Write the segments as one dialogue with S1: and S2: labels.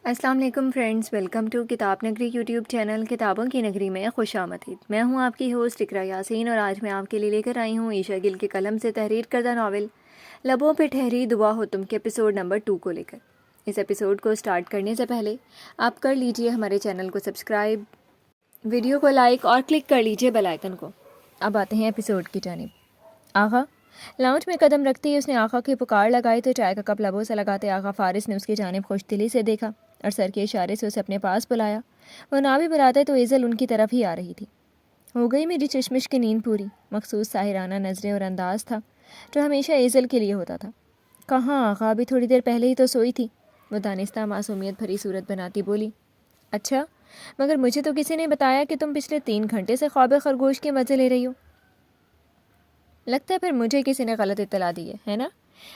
S1: السلام علیکم friends, welcome to کتاب نگری یوٹیوب چینل کتابوں کی نگری میں خوش آمدید۔ میں ہوں آپ کی ہوسٹ اقرا یاسین اور آج میں آپ کے لیے لے کر آئی ہوں عائشہ گل کے قلم سے تحریر کردہ ناول لبوں پہ ٹھہری دعا ہو تم کے ایپیسوڈ نمبر 2 کو لے کر۔ اس ایپیسوڈ کو سٹارٹ کرنے سے پہلے آپ کر لیجئے ہمارے چینل کو سبسکرائب، ویڈیو کو لائک اور کلک کر لیجئے بیل آئیکن کو۔ اب آتے ہیں ایپیسوڈ کی جانب۔ آغا لاؤنج میں قدم رکھتے ہی اس نے آغا کی پکار لگائی تو چائے کا کپ لبوں سے لگاتے آغا فارس نے اس کی جانب خوش دلی سے دیکھا اور سر کے اشارے سے اسے اپنے پاس بلایا۔ وہ نہ بھی بلاتے تو ایزل ان کی طرف ہی آ رہی تھی۔ ہو گئی میری چشمش کی نیند پوری، مخصوص ساحرانہ نظریں اور انداز تھا جو ہمیشہ ایزل کے لیے ہوتا تھا۔ کہاں آغا، ابھی تھوڑی دیر پہلے ہی تو سوئی تھی، وہ دانستہ معصومیت بھری صورت بناتی بولی۔ اچھا، مگر مجھے تو کسی نے بتایا کہ تم پچھلے 3 گھنٹے سے خواب خرگوش کے مزے لے رہی ہو۔ لگتا ہے پھر مجھے کسی نے غلط اطلاع دی ہے نا؟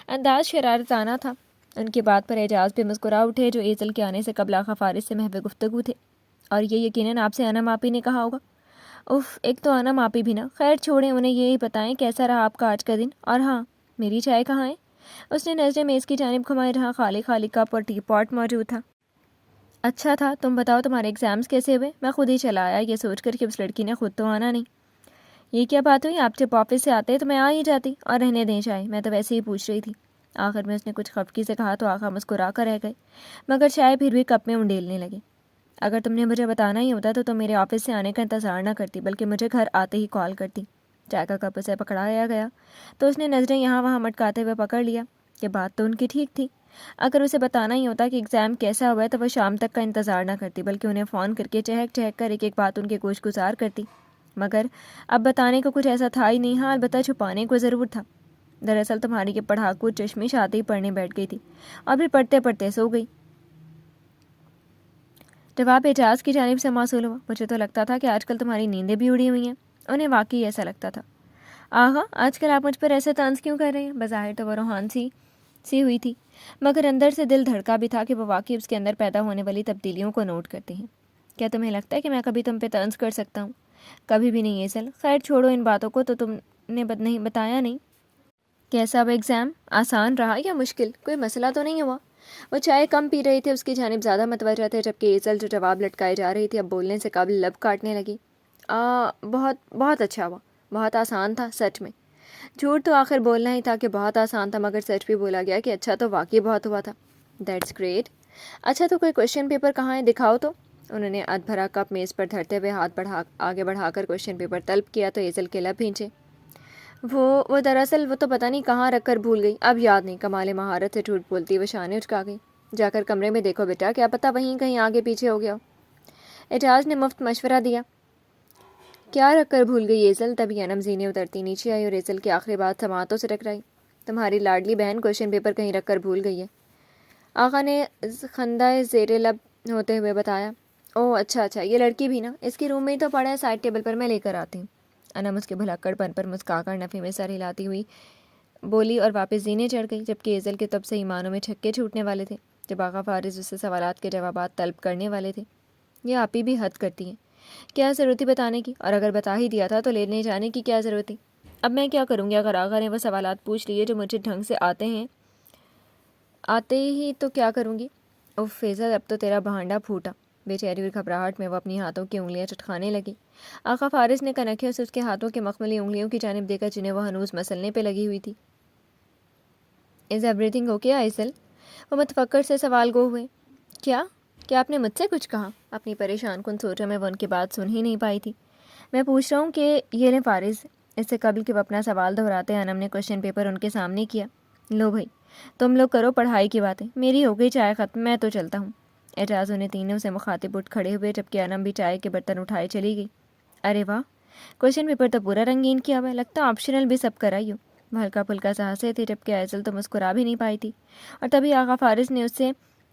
S1: انداز شرارتانہ تھا۔ ان کی بات پر اعجاز پہ مسکرا اٹھے جو ایزل کے آنے سے قبل آغا فارس سے محو گفتگو تھے۔ اور یہ یقیناً آپ سے انم آپی نے کہا ہوگا۔ اف، ایک تو انم آپی بھی نا، خیر چھوڑیں، انہیں یہی بتائیں کیسا رہا آپ کا آج کا دن، اور ہاں میری چائے کہاں ہے؟ اس نے نظریں میز کی جانب گھمائی، رہا خالی خالی کپ اور ٹی پاٹ موجود تھا۔ اچھا تھا، تم بتاؤ تمہارے ایگزامز کیسے ہوئے؟ میں خود ہی چلا آیا، یہ سوچ کر کہ اس لڑکی نے خود تو آنا نہیں۔ یہ کیا بات ہوئی؟ آپ جب آفس سے آتے تو میں آ ہی جاتی، اور رہنے دیں چائے، میں تو ویسے ہی پوچھ رہی تھی۔ آخر میں اس نے کچھ خفگی سے کہا تو آغا مسکرا کر رہ گئے، مگر چائے پھر بھی کپ میں انڈیلنے لگے۔ اگر تم نے مجھے بتانا ہی ہوتا تو تم میرے آفس سے آنے کا انتظار نہ کرتی، بلکہ مجھے گھر آتے ہی کال کرتی۔ چائے کا کپ اسے پکڑایا گیا تو اس نے نظریں یہاں وہاں مٹکاتے ہوئے پکڑ لیا کہ بات تو ان کی ٹھیک تھی۔ اگر اسے بتانا ہی ہوتا کہ ایگزام کیسا ہوا ہے تو وہ شام تک کا انتظار نہ کرتی، بلکہ انہیں فون کر کے چہک چہک کر ایک ایک بات ان کے گوش گزار کرتی۔ مگر اب بتانے کو کچھ ایسا تھا ہی نہیں، ہاں البتہ چھپانے کو ضرور تھا۔ دراصل تمہاری یہ پڑھاکو چشمش آتے ہی پڑھنے بیٹھ گئی تھی اور پھر پڑھتے پڑھتے سو گئی۔ جواب اعجاز کی جانب سے موصول ہوا۔ مجھے تو لگتا تھا کہ آج کل تمہاری نیندیں بھی اڑی ہوئی ہیں۔ انہیں واقعی ایسا لگتا تھا۔ آغا، آج کل آپ مجھ پر ایسے طنز کیوں کر رہے ہیں؟ بظاہر تو وہ روحان سی ہوئی تھی، مگر اندر سے دل دھڑکا بھی تھا کہ وہ واقعی اس کے اندر پیدا ہونے والی تبدیلیوں کو نوٹ کرتے ہیں۔ کیا تمہیں لگتا ہے کہ میں کبھی تم پہ طنز کر سکتا ہوں؟ کبھی بھی نہیں ایزل۔ خیر چھوڑو ان باتوں کو، تو تم نے نہیں بتایا نہیں کیسا وہ ایگزام؟ آسان رہا یا مشکل؟ کوئی مسئلہ تو نہیں ہوا؟ وہ چائے کم پی رہی تھے، اس کی جانب زیادہ متوجہ تھے، جبکہ ایزل جو جواب لٹکائے جا رہی تھی اب بولنے سے قبل لب کاٹنے لگی۔ بہت اچھا ہوا، بہت آسان تھا سچ میں۔ جھوٹ تو آخر بولنا ہی تھا کہ بہت آسان تھا، مگر سچ بھی بولا گیا کہ اچھا تو واقعی بہت ہوا تھا۔ That's great. اچھا تو کوئی کوشچن پیپر کہاں ہے؟ دکھاؤ تو۔ انہوں نے ادھ بھرا کپ میز پر دھرتے ہوئے ہاتھ آگے بڑھا کر کوشچن پیپر طلب کیا تو ایزل کے لب بھینچے۔ وہ دراصل وہ تو پتہ نہیں کہاں رکھ کر بھول گئی، اب یاد نہیں۔ کمال مہارت سے جھوٹ بولتی وہ شانے اچکا گئی۔ جا کر کمرے میں دیکھو بیٹا، کیا پتہ وہیں کہیں آگے پیچھے ہو گیا ہو۔ اعجاز نے مفت مشورہ دیا۔ کیا رکھ کر بھول گئی ایزل؟ تبھی انم زینے اترتی نیچے آئی اور ایزل کی آخری بات سماعتوں سے ٹکرائی۔ تمہاری لاڈلی بہن کوشچن پیپر کہیں رکھ کر بھول گئی ہے، آغا نے خندہ زیر لب ہوتے ہوئے بتایا۔ اوہ اچھا، یہ لڑکی بھی نا، اس کے روم میں ہی تو پڑا ہے، سائڈ ٹیبل پر، میں لے کر آتی ہوں۔ انم اس کے بھلکڑ پن پر مسکا کر نفی میں سر ہلاتی ہوئی بولی اور واپس زینے چڑھ گئی، جبکہ ایزل کے تب سے ایمانوں میں چھکے چھوٹنے والے تھے جب آغا فارس اس سے سوالات کے جوابات طلب کرنے والے تھے۔ یہ آپی بھی حد کرتی ہیں، کیا ضرورت تھی بتانے کی؟ اور اگر بتا ہی دیا تھا تو لینے جانے کی کیا ضرورت تھی؟ اب میں کیا کروں گی اگر آغا نے وہ سوالات پوچھ لیے جو مجھے ڈھنگ سے آتے ہی تو کیا کروں گی؟ اوہ فیصل، اب تو تیرا بھانڈا پھوٹا۔ بے چیری اور گھبراہٹ میں وہ اپنی ہاتھوں کی انگلیاں چٹکانے لگی۔ آغا فارس نے کنکھیوں سے اس کے ہاتھوں کے مخملی انگلیوں کی جانب دیکھا جنہیں وہ ہنوز مسلنے پہ لگی ہوئی تھی۔ از ایوری تھنگ اوکے ایزل؟ وہ متفکر سے سوال گو ہوئے۔ کیا آپ نے مجھ سے کچھ کہا؟ اپنی پریشان کن سوچوں میں وہ ان کی بات سن ہی نہیں پائی تھی۔ میں پوچھ رہا ہوں کہ یہ لیں فارس۔ اس سے قبل کہ وہ اپنا سوال دہراتے انم نے کوشچن پیپر ان کے سامنے کیا۔ لو بھائی، تم لوگ کرو پڑھائی کی باتیں، میری ہو گئی چائے ختم، میں تو چلتا ہوں۔ اعجاز انہیں تینوں سے مخاطب اٹھ کھڑے ہوئے، جبکہ انم بھی چائے کے برتن اٹھائے چلی گئی۔ ارے واہ، کوشچن پیپر تو پورا رنگین کیا ہوا ہے، لگتا آپشنل بھی سب کرائی ہو۔ وہ ہلکا پھلکا سا ہنسے تھے، جبکہ ایزل تو مسکرا بھی نہیں پائی تھی۔ اور تبھی آغا فارس نے اس سے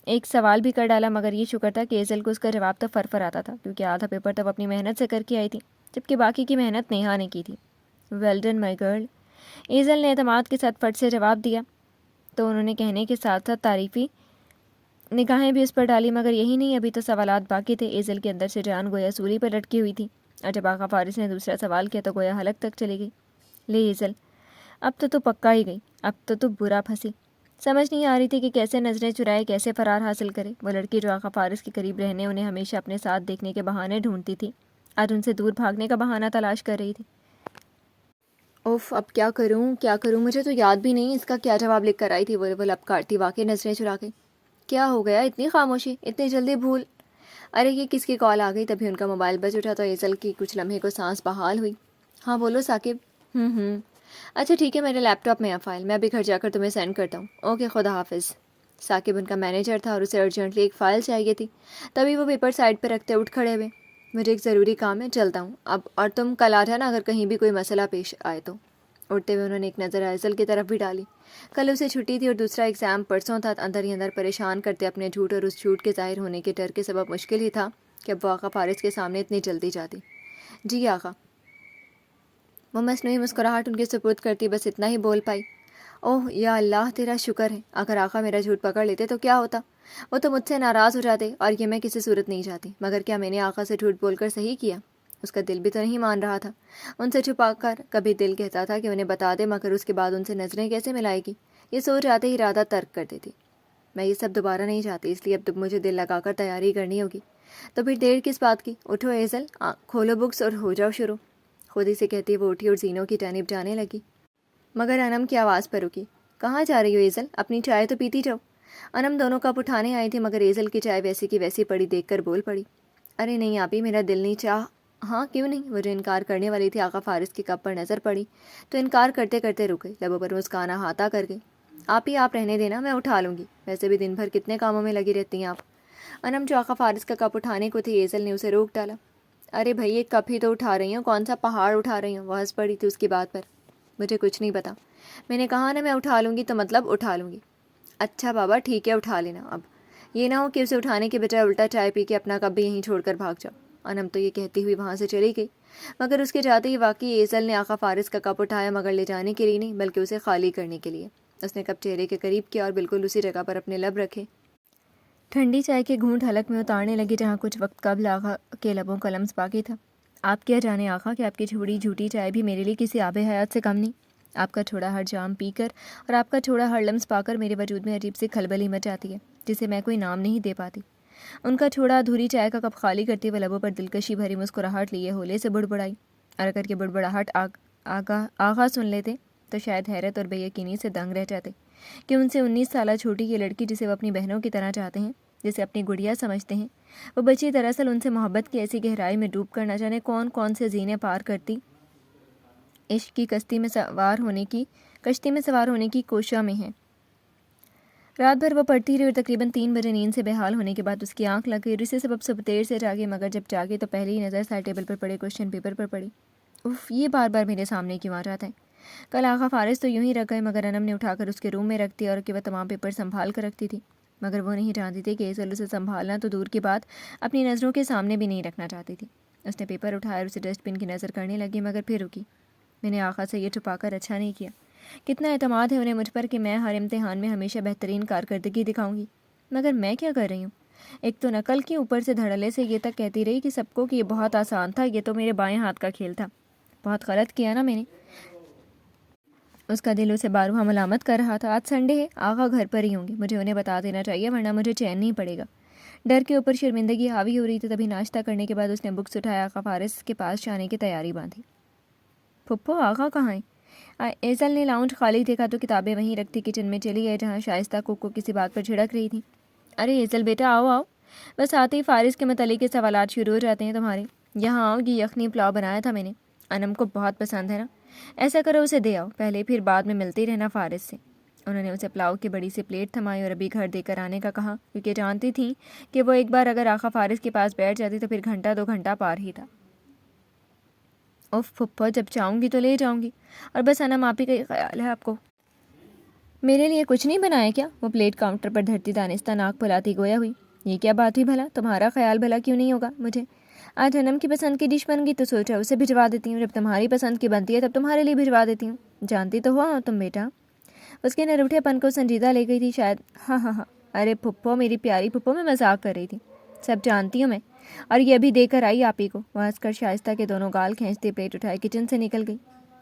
S1: ایک سوال بھی کر ڈالا، مگر یہ شکر تھا کہ ایزل کو اس کا جواب تو فرفر آتا تھا، کیونکہ آدھا پیپر تو وہ اپنی محنت سے کر کے آئی تھی، جبکہ باقی کی محنت نیہا نے کی تھی۔ ویل ڈن مائی گرل، ایزل نے اعتماد کے ساتھ فٹ سے جواب دیا تو انہوں نے کہنے کے ساتھ ساتھ تعریفی نگاہیں بھی اس پر ڈالی، مگر یہی نہیں، ابھی تو سوالات باقی تھے۔ ایزل کے اندر سے جان گویا سولی پر لٹکی ہوئی تھی، اور جب آغا فارس نے دوسرا سوال کیا تو گویا حلق تک چلی گئی۔ لے ایزل، اب تو پکا ہی گئی، اب تو برا پھنسی۔ سمجھ نہیں آ رہی تھی کہ کیسے نظریں چرائے، کیسے فرار حاصل کرے۔ وہ لڑکی جو آقا فارس کے قریب رہنے، انہیں ہمیشہ اپنے ساتھ دیکھنے کے بہانے ڈھونڈتی تھی، آج ان سے دور بھاگنے کا بہانہ تلاش کر رہی تھی۔ اوف، اب کیا کروں، مجھے تو یاد بھی نہیں اس کا کیا جواب لکھ کر آئی تھی۔ وہ لب کاٹتی واقعی نظریں چرا کے۔ کیا ہو گیا، اتنی خاموشی، اتنی جلدی بھول؟ ارے یہ کس کی کال آ گئی؟ تبھی ان کا موبائل بج اٹھا تو ایزل کی کچھ لمحے کو سانس بحال ہوئی۔ ہاں بولو ثاقب۔ اچھا ٹھیک ہے، میرے لیپ ٹاپ میں ہے فائل، میں ابھی گھر جا کر تمہیں سینڈ کرتا ہوں۔ اوکے، خدا حافظ۔ ثاقب ان کا مینیجر تھا اور اسے ارجنٹلی ایک فائل چاہیے تھی، تبھی وہ پیپر سائڈ پہ رکھتے اٹھ کھڑے ہوئے۔ مجھے ایک ضروری کام ہے، چلتا ہوں اب، اور تم کل آ جانا اگر کہیں بھی کوئی مسئلہ پیش آئے تو۔ اٹھتے ہوئے انہوں نے ایک نظر ایزل کی طرف بھی ڈالی۔ کل اسے چھٹی تھی اور دوسرا ایگزام پرسوں تھا۔ اندر ہی اندر پریشان کرتے اپنے جھوٹ اور اس جھوٹ کے ظاہر ہونے کے ڈر کے سبب مشکل ہی تھا کہ اب وہ آقا فارس کے سامنے اتنی جلدی جاتی۔ جی آقا۔ وہ مصنوعی مسکراہٹ ان کے سپرد کرتی بس اتنا ہی بول پائی، اوہ یا اللہ تیرا شکر ہے، اگر آقا میرا جھوٹ پکڑ لیتے تو کیا ہوتا؟ وہ تو مجھ سے ناراض ہو جاتے، اور یہ میں کسی صورت نہیں چاہتی، مگر کیا میں نے آقا سے جھوٹ بول کر صحیح کیا؟ اس کا دل بھی تو نہیں مان رہا تھا۔ ان سے چھپا کر کبھی دل کہتا تھا کہ انہیں بتا دے، مگر اس کے بعد ان سے نظریں کیسے ملائے گی؟ یہ سوچ آتے ہی ارادہ ترک کر دیتی۔ میں یہ سب دوبارہ نہیں چاہتی، اس لیے اب مجھے دل لگا کر تیاری کرنی ہوگی۔ تو پھر دیر کس بات کی؟ اٹھو ایزل، کھولو بکس اور ہو جاؤ شروع۔ خود ہی سے کہتی وہ اٹھی اور زینوں کی جانب جانے لگی، مگر انم کی آواز پر رکی۔ کہاں جا رہی ہو ایزل؟ اپنی چائے تو پیتی جاؤ۔ انم دونوں کپ اٹھانے آئی تھی، مگر ایزل کی چائے ویسی کی ویسی پڑی دیکھ کر بول پڑی، ارے نہیں آپی، میرا دل نہیں چاہ۔ ہاں کیوں نہیں؟ وہ جو انکار کرنے والی تھی آقا فارس کے کپ پر نظر پڑی تو انکار کرتے کرتے رک گئی، لبوں پر مسکان احاطہ کر گئی۔ آپی آپ رہنے دینا، میں اٹھا لوں گی، ویسے بھی دن بھر کتنے کاموں میں لگی رہتی ہیں آپ۔ انم جو آقا فارس کا کپ اٹھانے کو تھی، ایزل نے اسے روک ڈالا۔ ارے بھائی ایک کپ ہی تو اٹھا رہی ہوں، کون سا پہاڑ اٹھا رہی ہوں؟ وہ ہنس پڑی تھی اس کی بات پر۔ مجھے کچھ نہیں پتا، میں نے کہا نا میں اٹھا لوں گی تو مطلب اٹھا لوں گی۔ اچھا بابا ٹھیک ہے، اٹھا لینا، اب یہ نہ ہو کہ اسے اٹھانے کے بجائے الٹا چائے پی کے اپنا کپ بھی یہیں چھوڑ کر بھاگ جاؤ۔ انم تو یہ کہتی ہوئی وہاں سے چلی گئی، مگر اس کے جاتے ہی واقعی ایزل نے آقا فارس کا کپ اٹھایا، مگر لے جانے کے لیے نہیں بلکہ اسے خالی کرنے کے لیے۔ اس نے کپ چہرے کے قریب کیا اور بالکل اسی جگہ پر اپنے لب رکھے، ٹھنڈی چائے کے گھونٹ حلق میں اتارنے لگی جہاں کچھ وقت قبل آقا کے لبوں کا لمس باقی تھا۔ آپ کیا جانے آقا کہ آپ کی چھوڑی جھوٹی چائے بھی میرے لیے کسی آب حیات سے کم نہیں۔ آپ کا چھوڑا ہر جام پی کر اور آپ کا چھوڑا ہر لمس پا کر میرے وجود میں عجیب سی کھلبلی مچ جاتی ہے جسے میں کوئی نام نہیں دے پاتی۔ ان کا چھوڑا ادھوری چائے کا کپ خالی کرتے ہوئے لبوں پر دلکشی بھری مسکراہٹ لیے ہولے سے بڑبڑائی، اور اگر یہ بڑبڑاہٹ آغا سن لیتے تو شاید حیرت اور بے یقینی سے دنگ رہ جاتے کہ ان سے 19 سالہ چھوٹی یہ لڑکی جسے وہ اپنی بہنوں کی طرح چاہتے ہیں، جسے اپنی گڑیا سمجھتے ہیں، وہ بچی دراصل ان سے محبت کی ایسی گہرائی میں ڈوب کر نہ جانے کون کون سے زینے پار کرتی عشق کی کشتی میں سوار ہونے کی کوشش میں ہے۔ رات بھر وہ پڑھتی رہی اور تقریباً 3 بجے نیند سے بحال ہونے کے بعد اس کی آنکھ لگ گئی اور اسی سبب سے دیر سے جاگی، مگر جب جاگی تو پہلی ہی نظر سائڈ ٹیبل پر پڑے کوشچن پیپر پر پڑی۔ اف، یہ بار بار میرے سامنے کیوں آ جاتا ہے؟ کل آقا فارس تو یوں ہی رکھ گئے، مگر انم نے اٹھا کر اس کے روم میں رکھ دیا اور کہ وہ تمام پیپر سنبھال کر رکھتی تھی، مگر وہ نہیں جانتی تھی کہ ایزل اسے سنبھالنا تو دور کی بات اپنی نظروں کے سامنے بھی نہیں رکھنا چاہتی تھی۔ اس نے پیپر اٹھایا اور اسے ڈسٹ بن کی نظر کرنے لگی، مگر پھر رکی۔ میں نے آقا سے یہ چھپا کر اچھا نہیں کیا، کتنا اعتماد ہے انہیں مجھ پر کہ میں ہر امتحان میں ہمیشہ بہترین کارکردگی دکھاؤں گی، مگر میں کیا کر رہی ہوں؟ ایک تو نقل کی، اوپر سے دھڑلے سے یہ تک کہتی رہی کہ سب کو کہ یہ بہت آسان تھا، یہ تو میرے بائیں ہاتھ کا کھیل تھا۔ بہت غلط کیا نا میں نے۔ اس کا دل اسے باروہا ملامت کر رہا تھا۔ آج سنڈے ہے، آقا گھر پر ہی ہوں گے، مجھے انہیں بتا دینا چاہیے ورنہ مجھے چین نہیں پڑے گا۔ ڈر کے اوپر شرمندگی حاوی ہو رہی تھی، تبھی ناشتہ کرنے کے بعد اس نے بکس اٹھایا، آقا فارس کے پاس جانے کی تیاری باندھی۔ پھپھو آقا کہاں ہیں؟ ایزل نے لاؤنج خالی دیکھا تو کتابیں وہیں رکھتی کچن میں چلی گئی جہاں شائستہ کو کسی بات پر جھڑک رہی تھی۔ ارے ایزل بیٹا آؤ آؤ، بس آتے ہی فارس کے متعلق کے سوالات شروع ہو جاتے ہیں تمہارے۔ یہاں آؤ، یہ یخنی پلاؤ بنایا تھا میں نے، انم کو بہت پسند ہے نا، ایسا کرو اسے دے آؤ، پہلے پھر بعد میں ملتے رہنا فارس سے۔ انہوں نے اسے پلاؤ کی بڑی سی پلیٹ تھمائی اور ابھی گھر دے کر آنے کا کہا، کیونکہ جانتی تھیں کہ وہ ایک بار اگر آقا فارس کے پاس بیٹھ جاتی تو پھر گھنٹہ 2 گھنٹہ پار ہی تھا۔ اوف پھپھو، جب چاہوں گی تو لے جاؤں گی، اور بس انم آپ ہی کا خیال ہے آپ کو۔ میرے لیے کچھ نہیں بنایا کیا؟ وہ پلیٹ کاؤنٹر پر دھرتی دانستہ ناک پھلاتی گویا ہوئی۔ یہ کیا بات ہوئی بھلا؟ تمہارا خیال بھلا کیوں نہیں ہوگا مجھے؟ آج انم کی پسند کی ڈش بن گئی تو سوچا اسے بھجوا دیتی ہوں، جب تمہاری پسند کی بنتی ہے تب تمہارے لیے بھجوا دیتی ہوں، جانتی تو ہوا تم بیٹا۔ اس کے نروٹھے پن کو سنجیدہ لے گئی تھی شاید۔ ہاں ہاں ہاں، ارے پھپھو میری پیاری پھپھو، میں مذاق کر رہی تھی، سب جانتی ہوں میں، اور یہ ابھی دے کر آئی آپ ہی کو۔ وہ ہنس کر شائستہ کے دونوں گال کھینچتے پلیٹ اٹھائے کچن سے نکل گئی۔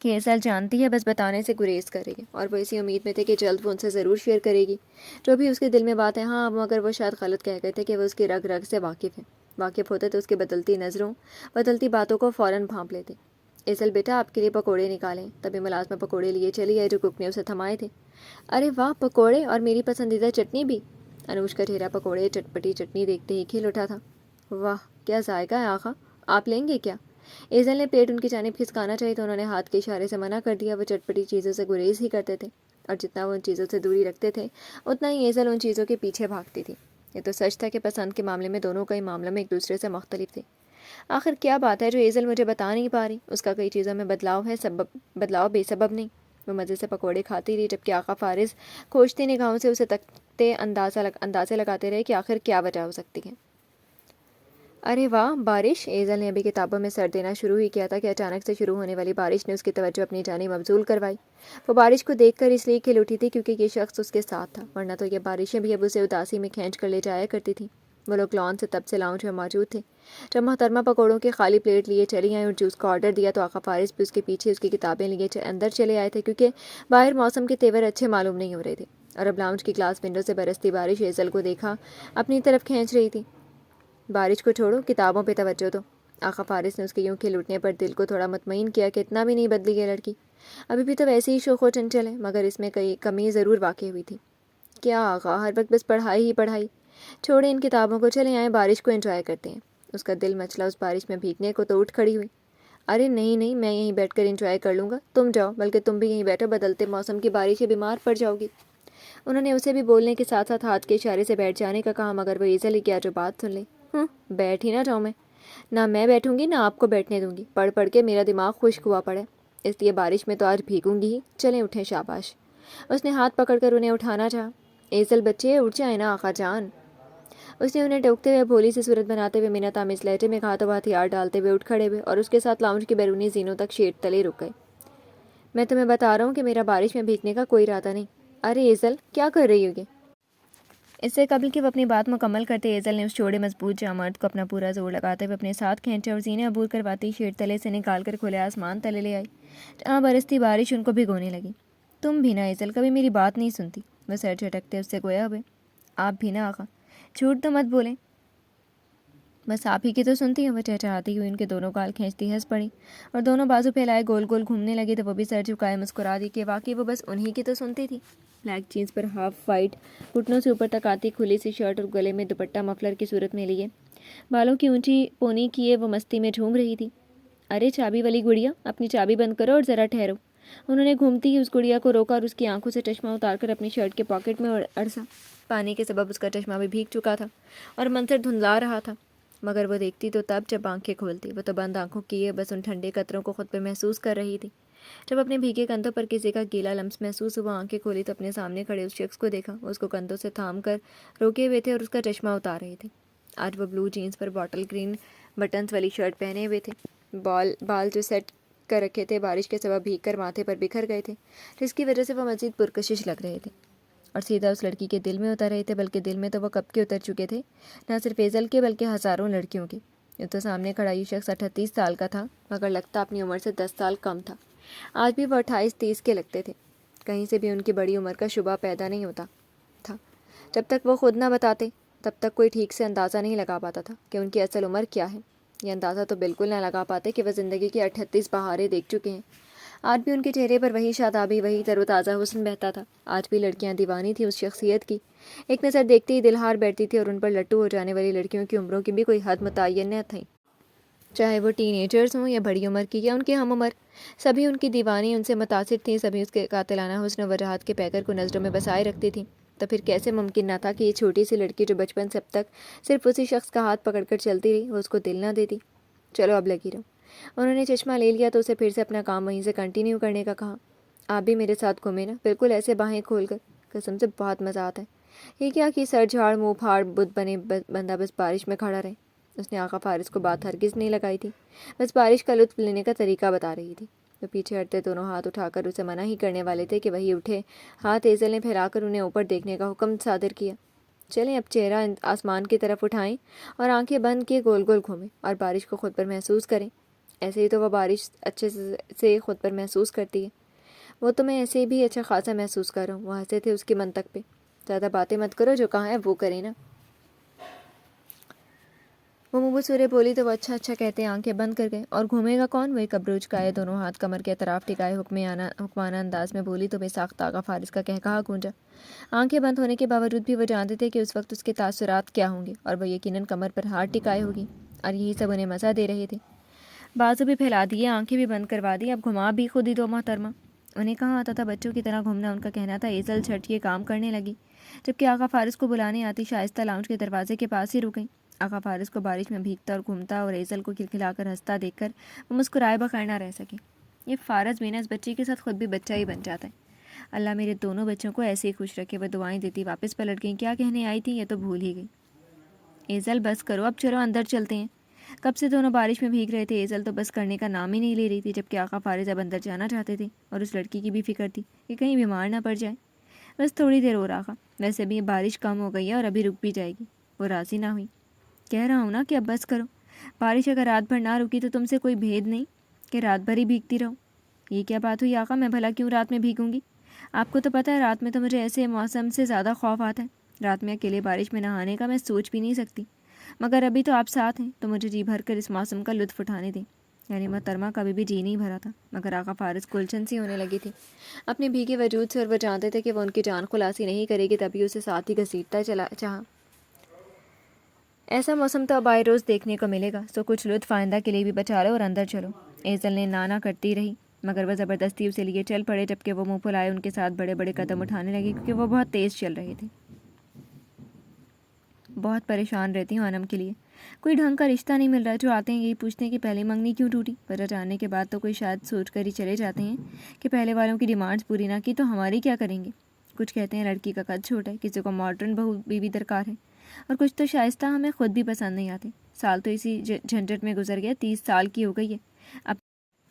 S1: کہ ایزل جانتی ہے بس بتانے سے گریز کرے گی، اور وہ اسی امید میں تھے کہ جلد وہ ان سے ضرور شیئر کرے گی جو بھی اس کے دل میں بات ہے۔ ہاں مگر وہ شاید غلط کہہ گئے تھے کہ وہ اس کی رگ رگ سے واقف ہوتے تو اس کی بدلتی نظروں بدلتی باتوں کو فوراً بھانپ لیتے۔ ایزل بیٹا آپ کے لیے پکوڑے نکالیں۔ تبھی ملازمہ پکوڑے لیے چلی آئی جو کک نے اسے تھمائے تھے۔ ارے واہ، پکوڑے اور میری پسندیدہ چٹنی بھی۔ انوش کا چہرہ پکوڑے چٹپٹی چٹنی دیکھتے ہی کھل اٹھا تھا۔ واہ کیا ذائقہ ہے آقا، آپ لیں گے کیا؟ ایزل نے پلیٹ ان کی جانب کھسکانا چاہی تو انہوں نے ہاتھ کے اشارے سے منع کر دیا۔ وہ چٹپٹی چیزوں سے گریز ہی کرتے تھے، اور جتنا وہ ان چیزوں سے دوری رکھتے تھے اتنا ہی ایزل ان چیزوں کے پیچھے بھاگتی تھی۔ یہ تو سچ تھا کہ پسند کے معاملے میں دونوں کئی معاملوں میں ایک دوسرے سے مختلف تھے۔ آخر کیا بات ہے جو ایزل مجھے بتا نہیں پا رہی؟ اس کا کئی چیزوں میں بدلاؤ ہے، بدلاؤ بے سبب نہیں۔ وہ مزے سے پکوڑے کھاتی رہی جبکہ آقا فارس کھوجتی نگاہوں سے اسے تکتے اندازے لگاتے رہے کہ آخر کیا وجہ ہو سکتی ہے۔ ارے واہ بارش! ایزل نے ابھی کتابوں میں سر دینا شروع ہی کیا تھا کہ اچانک سے شروع ہونے والی بارش نے اس کی توجہ اپنی جانب مبذول کروائی۔ وہ بارش کو دیکھ کر اس لیے کھل اٹھی تھی کیونکہ یہ شخص اس کے ساتھ تھا، ورنہ تو یہ بارشیں بھی اب اسے اداسی میں کھینچ کر لے جایا کرتی تھیں۔ وہ لوگ لان سے تب سے لاؤنج میں موجود تھے۔ جب محترمہ پکوڑوں کی خالی پلیٹ لیے چلی آئیں اور جوس کا آرڈر دیا تو آقا فارس بھی اس کے پیچھے اس کی کتابیں لیے اندر چلے آئے تھے کیونکہ باہر موسم کے تیور اچھے معلوم نہیں ہو رہے تھے، اور اب لاؤنج کی گلاس ونڈو سے برستی بارش ایزل کو دیکھا اپنی طرف کھینچ رہی تھی۔ بارش کو چھوڑو، کتابوں پہ توجہ دو۔ آقا فارس نے اس کے یوں کھل اٹھنے پر دل کو تھوڑا مطمئن کیا کہ اتنا بھی نہیں بدلی یہ لڑکی، ابھی بھی تو ویسے ہی شوخ و چنچل ہے، مگر اس میں کئی کمی ضرور واقع ہوئی تھی۔ کیا آقا ہر وقت بس پڑھائی ہی پڑھائی؟ چھوڑیں ان کتابوں کو، چلیں آئیں بارش کو انجوائے کرتے ہیں۔ اس کا دل مچلا اس بارش میں بھیگنے کو تو اٹھ کھڑی ہوئی۔ ارے نہیں نہیں، میں یہیں بیٹھ کر انجوائے کر لوں گا، تم جاؤ، بلکہ تم بھی یہیں بیٹھو، بدلتے موسم کی بارش سے بیمار پڑ جاؤ گی۔ انہوں نے اسے بھی بولنے کے ساتھ ساتھ ہاتھ کے اشارے سے بیٹھ جانے کا کہا، مگر وہ ایزل ہی کیا جو بات سن لے۔ بیٹھ ہی نہ جاؤں نہ میں بیٹھوں گی نہ آپ کو بیٹھنے دوں گی، پڑھ پڑھ کے میرا دماغ خشک ہوا پڑے، اس لیے بارش میں تو آج بھیگوں گی ہی، چلیں اٹھیں شاباش۔ اس نے ہاتھ پکڑ کر انہیں اٹھانا چاہا۔ ایزل بچے اٹھ جائیں نا آقا جان، اس نے انہیں ٹوکتے ہوئے بھولی سی صورت بناتے ہوئے منت آمیز لہجے میں کہا تو وہ ہتھیار ڈالتے ہوئے اٹھ کھڑے ہوئے اور اس کے ساتھ لاؤنج کی بیرونی زینوں تک شیٹ تلے رک گئے۔ میں تمہیں بتا رہا ہوں کہ میرا بارش میں بھیگنے کا کوئی ارادہ نہیں۔ ارے ایزل کیا کر رہی ہوگی؟ اس سے قبل کہ وہ اپنی بات مکمل کرتے ایزل نے اس چوڑے مضبوط جامرد کو اپنا پورا زور لگاتے ہوئے اپنے ساتھ کھینچا اور زینے عبور کرواتی شیٹ تلے سے نکال کر کھلے آسمان تلے لے آئی جہاں برستی بارش ان کو بھگونے لگی۔ تم بھی نا ایزل کبھی میری بات نہیں سنتی، وہ سر جھٹکتے اس سے گویا ہوئے۔ آپ بھی نا آقا، جھوٹ تو مت بولیں، بس آپ ہی کی تو سنتی ہوں۔ وہ چہچہاتی ہوئی ان کے دونوں گال کھینچتی ہنس پڑی اور دونوں بازو پھیلائے گول گول گھومنے لگی تو وہ بھی سر جھکائے مسکرا دی کہ واقعی وہ بس انہی کی تو سنتی تھی۔ بلیک جینس پر ہاف وائٹ گھٹنوں سے اوپر تک آتی کھلی سی شرٹ اور گلے میں دوپٹہ مفلر کی صورت میں لیے بالوں کی اونچی پونی کیے وہ مستی میں جھوم رہی تھی۔ ارے چابی والی گڑیا، اپنی چابی بند کرو اور ذرا ٹھہرو۔ انہوں نے گھومتی ہی اس گڑیا کو روکا اور اس کی آنکھوں سے چشمہ اتار کر اپنی شرٹ کے پاکٹ میں اڑسا۔ پانی کے سبب اس کا چشمہ بھی بھیگ چکا تھا اور منظر دھندلا رہا تھا، مگر وہ دیکھتی تو تب جب آنکھیں کھولتی، وہ تو بند آنکھوں کیے بس ان ٹھنڈے قطروں کو خود پہ محسوس کر رہی تھی۔ جب اپنے بھیگے کندھوں پر کسی کا گیلا لمس محسوس ہوا، آنکھیں کھولی تو اپنے سامنے کھڑے اس شخص کو دیکھا۔ وہ اس کو کندھوں سے تھام کر روکے ہوئے تھے اور اس کا چشمہ اتار رہے تھے۔ آج وہ بلو جینس پر باٹل گرین بٹنز والی شرٹ پہنے ہوئے تھے۔ بال جو سیٹ کر رکھے تھے بارش کے سبب بھیگ کر ماتھے پر بکھر گئے تھے، جس کی وجہ سے وہ مزید پرکشش لگ رہے تھے اور سیدھا اس لڑکی کے دل میں اتر رہے تھے، بلکہ دل میں تو وہ کب کے اتر چکے تھے، نہ صرف ایزل کے بلکہ ہزاروں لڑکیوں کے۔ یہ تو سامنے کھڑا یہ شخص 38 سال کا تھا، مگر لگتا اپنی عمر سے 10 سال کم تھا۔ آج بھی وہ 28-30 کے لگتے تھے، کہیں سے بھی ان کی بڑی عمر کا شبہ پیدا نہیں ہوتا تھا۔ جب تک وہ خود نہ بتاتے تب تک کوئی ٹھیک سے اندازہ نہیں لگا پاتا تھا کہ ان کی اصل عمر کیا ہے۔ یہ اندازہ تو بالکل نہ لگا پاتے کہ وہ زندگی کی 38 بہاریں دیکھ چکے ہیں۔ آج بھی ان کے چہرے پر وہی شادابی، وہی تر و تازہ حسن بہتا تھا۔ آج بھی لڑکیاں دیوانی تھیں اس شخصیت کی، ایک نظر دیکھتے ہی دل ہار بیٹھتی تھی، اور ان پر لٹو ہو جانے والی لڑکیوں کی عمروں کی بھی کوئی حد متعین نہ تھی، چاہے وہ ٹین ایجرز ہوں یا بڑی عمر کی یا ان کے ہم عمر، سبھی ان کی دیوانی ان سے متاثر تھیں، سبھی اس کے قاتلانہ حسن و وجاہت کے پیکر کو نظروں میں بسائے رکھتی تھیں۔ تو پھر کیسے ممکن نہ تھا کہ یہ چھوٹی سی لڑکی جو بچپن سے اب تک صرف اسی شخص کا ہاتھ پکڑ کر چلتی رہی، وہ اس کو دل نہ دیتی۔ چلو اب لگی رہو۔ انہوں نے چشمہ لے لیا تو اسے پھر سے اپنا کام وہیں سے کنٹینیو کرنے کا کہا۔ آپ بھی میرے ساتھ گھومیں نا، بالکل ایسے باہیں کھول کر، قسم سے بہت مزہ آتا ہے۔ یہ کیا کہ سر جھاڑ منہ پھاڑ بت بنے بندہ بس بارش میں کھڑا رہے۔ اس نے آقا فارس کو بات ہرگز نہیں لگائی تھی، بس بارش کا لطف لینے کا طریقہ بتا رہی تھی۔ وہ پیچھے ہٹتے دونوں ہاتھ اٹھا کر اسے منع ہی کرنے والے تھے کہ وہی اٹھے ہاتھ ایزل نے پھیلا کر انہیں اوپر دیکھنے کا حکم صادر کیا۔ چلیں اب چہرہ آسمان کی طرف اٹھائیں اور آنکھیں بند کیے گول گول گھومیں اور بارش کو خود پر محسوس کریں۔ ایسے ہی تو وہ بارش اچھے سے خود پر محسوس کرتی ہے. وہ تو میں ایسے بھی اچھا خاصا محسوس کر رہا ہوں. وہ ہنسے تھے اس کی منطق پہ. زیادہ باتیں مت کرو، جو کہاں ہے وہ کریں نا. وہ منہ سورے بولی تو وہ اچھا کہتے آنکھیں بند کر گئے. اور گھومے گا کون؟ وہی کبروچ کائے، دونوں ہاتھ کمر کے اطراف ٹکائے حکمانہ انداز میں بولی تو بے ساختہ آغا فارس کا کہا گونجا. آنکھیں بند ہونے کے باوجود بھی وہ جانتے تھے کہ اس وقت اس کے تاثرات کیا ہوں گے، اور وہ یقیناً کمر پر ہاتھ ٹکائے ہوگی، اور یہی سب انہیں مزہ دے رہے تھے. بازو بھی پھیلا دیے، آنکھیں بھی بند کروا دی. اب گھما بھی خود ہی دو محترمہ. انہیں کہاں آتا تھا بچوں کی طرح گھومنا. ان کا کہنا تھا ایزل چھٹ کے کام کرنے لگی، جبکہ آغا فارس کو بلانے آتی شائستہ لاؤنج کے دروازے کے پاس ہی رک گئیں. آغا فارس کو بارش میں بھیگتا اور گھومتا اور ایزل کو کھلکھلا کر ہنستا دیکھ کر وہ مسکرائے بغیر نہ رہ سکے. یہ فارس بینا اس بچے کے ساتھ خود بھی بچہ ہی بن جاتا ہے. اللہ میرے دونوں بچوں کو ایسے ہی خوش رکھے. وہ دعائیں دیتی واپس پلٹ گئیں. کیا کہنے آئی تھی یہ تو بھول ہی گئی. ایزل بس کرو اب، چلو اندر چلتے ہیں. کب سے دونوں بارش میں بھیگ رہے تھے. ایزل تو بس کرنے کا نام ہی نہیں لے رہی تھی، جبکہ آغا فارس اب اندر جانا چاہتے تھے، اور اس لڑکی کی بھی فکر تھی کہ کہیں بیمار نہ پڑ جائے. بس تھوڑی دیر اور آغا، ویسے بھی بارش کم ہو گئی ہے اور ابھی رک بھی جائے گی. وہ راضی نہ ہوئی. کہہ رہا ہوں نا کہ اب بس کرو. بارش اگر رات بھر نہ رکی تو تم سے کوئی بھید نہیں کہ رات بھر ہی بھیگتی رہو. یہ کیا بات ہوئی آقا، میں بھلا کیوں رات میں بھیگوں گی؟ آپ کو تو پتہ ہے رات میں تو مجھے ایسے موسم سے زیادہ خوف آتا ہے. رات میں اکیلے بارش میں نہانے کا میں سوچ بھی نہیں سکتی. مگر ابھی تو آپ ساتھ ہیں تو مجھے جی بھر کر اس موسم کا لطف اٹھانے دیں. یعنی محترمہ کبھی بھی جی نہیں بھرا تھا، مگر آقا فارس کو الجھن سی ہونے لگی تھی اپنے بھیگے وجود سے، اور وہ جانتے تھے کہ وہ ان کی جان خلاصی نہیں کرے گی، تبھی اسے ساتھ ہی گھسیٹتا چاہا. ایسا موسم تو اب آئے روز دیکھنے کو ملے گا، سو کچھ لطف آئندہ کے لیے بھی بچا لو اور اندر چلو. ایزل نے نانا کرتی رہی، مگر وہ زبردستی اسے لیے چل پڑے، جبکہ وہ منہ پھلائے ان کے ساتھ بڑے بڑے قدم اٹھانے لگے، کیونکہ وہ بہت تیز چل رہے تھے. بہت پریشان رہتی ہوں انم کے لیے. کوئی ڈھنگ کا رشتہ نہیں مل رہا. جو آتے ہیں یہی پوچھتے ہیں کہ پہلے منگنی کیوں ٹوٹی. وجہ جاننے کے بعد تو کوئی شاید سوچ کر ہی چلے جاتے ہیں کہ پہلے والوں کی ڈیمانڈز پوری نہ کی تو ہماری کیا کریں گے. کچھ کہتے ہیں لڑکی کا قد چھوٹا ہے، کسی کو ماڈرن بہو بیوی درکار ہے، اور کچھ تو شائستہ ہمیں خود بھی پسند نہیں آتے. سال تو اسی جھنجٹ میں گزر گیا. 30 سال کی ہو گئی ہے. اب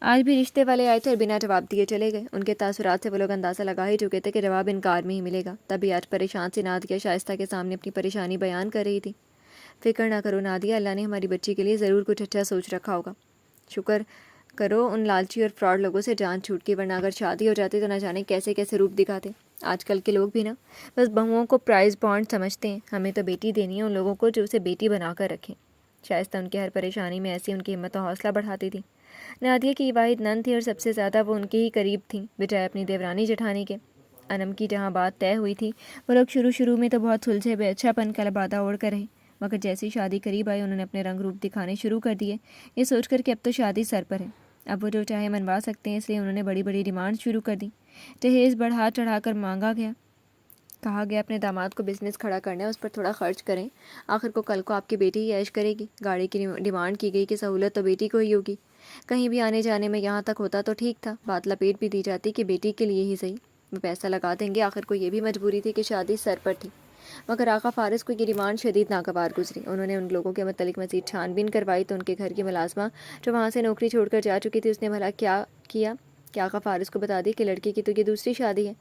S1: آج بھی رشتے والے آئے تھے اور بنا جواب دیے چلے گئے. ان کے تاثرات سے وہ لوگ اندازہ لگا ہی چکے تھے کہ جواب انکار میں ہی ملے گا. تبھی آج پریشان سی نادیہ شائستہ کے سامنے اپنی پریشانی بیان کر رہی تھی. فکر نہ کرو نادیہ، اللہ نے ہماری بچی کے لیے ضرور کچھ اچھا سوچ رکھا ہوگا. شکر کرو ان لالچی اور فراڈ لوگوں سے جان چھوٹ کی، ورنہ اگر شادی ہو جاتی تو نہ جانے کیسے کیسے روپ دکھاتے. آج کل کے لوگ بھی نا بس بہوؤں کو پرائز بانڈ سمجھتے ہیں. ہمیں تو بیٹی دینی ہے ان لوگوں کو جو اسے بیٹی بنا کر رکھیں. شائستہ ان کی ہر پریشانی میں ایسی ان کی ہمت و حوصلہ بڑھاتی تھی. نادیہ کی واحد نند تھی اور سب سے زیادہ وہ ان کے ہی قریب تھیں بجائے اپنی دیورانی جٹھانی کے. انم کی جہاں بات طے ہوئی تھی وہ لوگ شروع میں تو بہت سلجھے بے اچھا پن کا لبادہ اوڑھ کر رہے، مگر جیسی شادی قریب آئی انہوں نے اپنے رنگ روپ دکھانے شروع کر دیے، یہ سوچ کر کہ اب تو شادی سر پر ہے، اب وہ جو چاہے منوا سکتے ہیں. اس لیے انہوں نے بڑی بڑی ڈیمانڈ شروع کر دی. جہیز بڑھا چڑھا کر مانگا گیا. کہا گیا اپنے داماد کو بزنس کھڑا کرنا ہے، اس پر تھوڑا خرچ کریں، آخر کو کل کو آپ کی بیٹی ہی عیش کرے گی. گاڑی کی ڈیمانڈ کی گئی کہ سہولت تو بیٹی کو ہی ہوگی. کہیں بھی آنے جانے میں یہاں تک ہوتا تو ٹھیک تھا، بات لپیٹ بھی دی جاتی کہ بیٹی کے لیے ہی صحیح، وہ پیسہ لگا دیں گے. آخر کو یہ بھی مجبوری تھی کہ شادی سر پر تھی. مگر آقا فارس کو یہ ڈیمانڈ شدید ناگوار گزری. انہوں نے ان لوگوں کے متعلق مزید چھان بین کروائی تو ان کے گھر کی ملازمہ جو وہاں سے نوکری چھوڑ کر جا چکی تھی، اس نے بھلا کیا کیا کہ آقا فارس کو بتا دی کہ لڑکی کی تو یہ دوسری شادی ہے.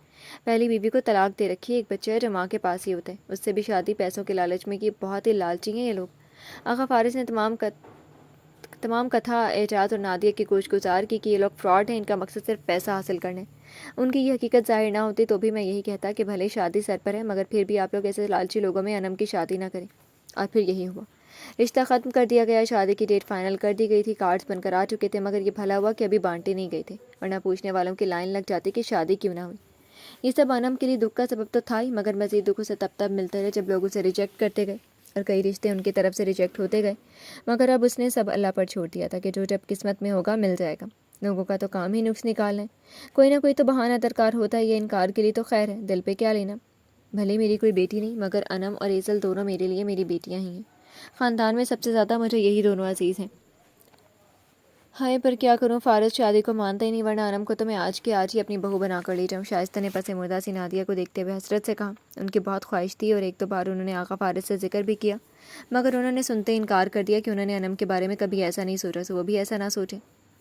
S1: پہلی بیوی کو طلاق دے رکھی ہے، ایک بچہ ہے جو ماں کے پاس ہی ہوتا ہے، اس سے بھی شادی پیسوں کے لالچ میں کی. بہت ہی لالچی ہیں یہ لوگ. آقا فارس نے تمام کتھا اعجاز اور نادیہ کی گوش گزار کی کہ یہ لوگ فراڈ ہیں، ان کا مقصد صرف پیسہ حاصل کرنا ہے. ان کی یہ حقیقت ظاہر نہ ہوتی تو بھی میں یہی کہتا کہ بھلے شادی سر پر ہے، مگر پھر بھی آپ لوگ ایسے لالچی لوگوں میں انم کی شادی نہ کریں. اور پھر یہی ہوا. رشتہ ختم کر دیا گیا. شادی کی ڈیٹ فائنل کر دی گئی تھی. کارڈز بن کر آ چکے تھے، مگر یہ بھلا ہوا کہ ابھی بانٹے نہیں گئے تھے، ورنہ پوچھنے والوں کی لائن لگ جاتی کہ شادی کیوں نہ ہوئی. یہ سب انم کے لیے دکھ کا سبب تو تھا ہی، مگر مزید دکھ اسے تب ملتے رہے جب لوگ اسے ریجیکٹ کرتے گئے، اور کئی رشتے ان کی طرف سے ریجیکٹ ہوتے گئے. مگر اب اس نے سب اللہ پر چھوڑ دیا تھا کہ جو جب قسمت میں ہوگا مل جائے گا. لوگوں کا تو کام ہی نقص نکالنا ہے، کوئی نہ کوئی تو بہانہ درکار ہوتا ہے. یہ انکار کے لیے تو خیر ہے، دل پہ کیا لینا. بھلے میری کوئی بیٹی نہیں، مگر انم اور ایزل دونوں میرے لیے میری بیٹیاں ہی ہیں. خاندان میں سب سے زیادہ مجھے یہی دونوں عزیز ہیں. ہائے پر کیا کروں، فارس شادی کو مانتا ہی نہیں، ورنہ انم کو تو میں آج کے آج ہی اپنی بہو بنا کر لے جاؤں. شائستہ نے پس مردہ سی نادیہ کو دیکھتے ہوئے حسرت سے کہا. ان کی بہت خواہش تھی اور ایک دو بار انہوں نے آقا فارس سے ذکر بھی کیا، مگر انہوں نے سنتے ہی انکار کر دیا کہ انہوں نے انم کے بارے میں کبھی ایسا نہیں سوچا، سو وہ بھی ایسا نہ سوچیں.